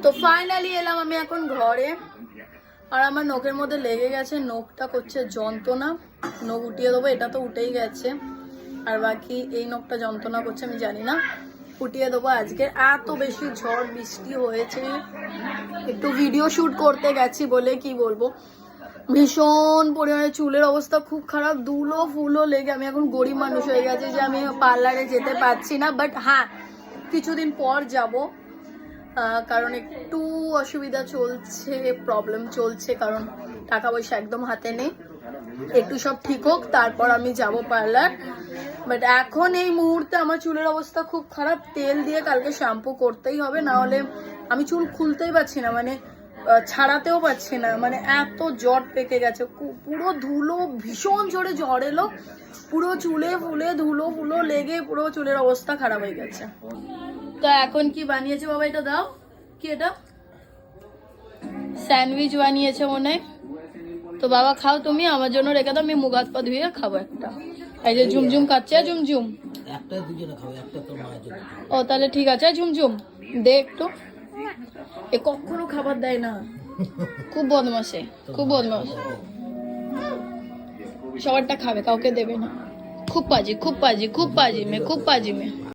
তো ফাইনালি এলাম আমি এখন ঘরে। আর আমার নখের মধ্যে লেগে গেছে, নখটা করছে যন্ত্রণা। নখ উঠিয়ে দেবো, এটা তো উঠেই গেছে, আর বাকি এই নখটা যন্ত্রণা করছে, আমি জানি না, উঠিয়ে দেবো। আজকে এত বেশি ঝড় বৃষ্টি হয়েছে, একটু ভিডিও শ্যুট করতে গেছি বলে কি বলবো, ভীষণ পরিমাণে চুলের অবস্থা খুব খারাপ, ধুলো ফুলো লেগে আমি এখন গরিব মানুষ হয়ে গেছে যে আমি পার্লারে যেতে পারছি না। বাট হ্যাঁ, কিছুদিন পর যাব, কারণ একটু অসুবিধা চলছে, প্রবলেম চলছে, কারণ টাকা পয়সা একদম হাতে নেই। একটু সব ঠিক হোক তারপর আমি যাব পার্লার। বাট এখন এই মুহূর্তে আমার চুলের অবস্থা খুব খারাপ, তেল দিয়ে কালকে শ্যাম্পু করতেই হবে, না হলে আমি চুল খুলতেই পারছি না, মানে ছাড়াতেও পারছি না, মানে এত জট পেকে গেছে, পুরো ধুলো, ভীষণ জোরে ঝড় এলো, পুরো চুলে ফুলে ধুলো ফুলো লেগে পুরো চুলের অবস্থা খারাপ হয়ে গেছে। তো এখন কি বানিয়েছে বাবা, এটা দাও, কি এটা স্যান্ডউইচ বানিয়েছে মনে হয়। তো বাবা খাও, তুমি আমার জন্য রেখে দাও, আমি মুখ হাত পা ধুয়ে খাবো একটা। এই যে ঝুমঝুম খাচ্ছে, ঝুমঝুম ও তাহলে ঠিক আছে, ঝুমঝুম দে একটু। এ কখনো খাবার দেয় না, খুব বদমাশে, খুব বদমাশ, সবারটা খাবে কাউকে দেবে না, খুব পাজি, খুব পাজি, খুব পাজি মেয়ে, খুব পাজি মেয়ে।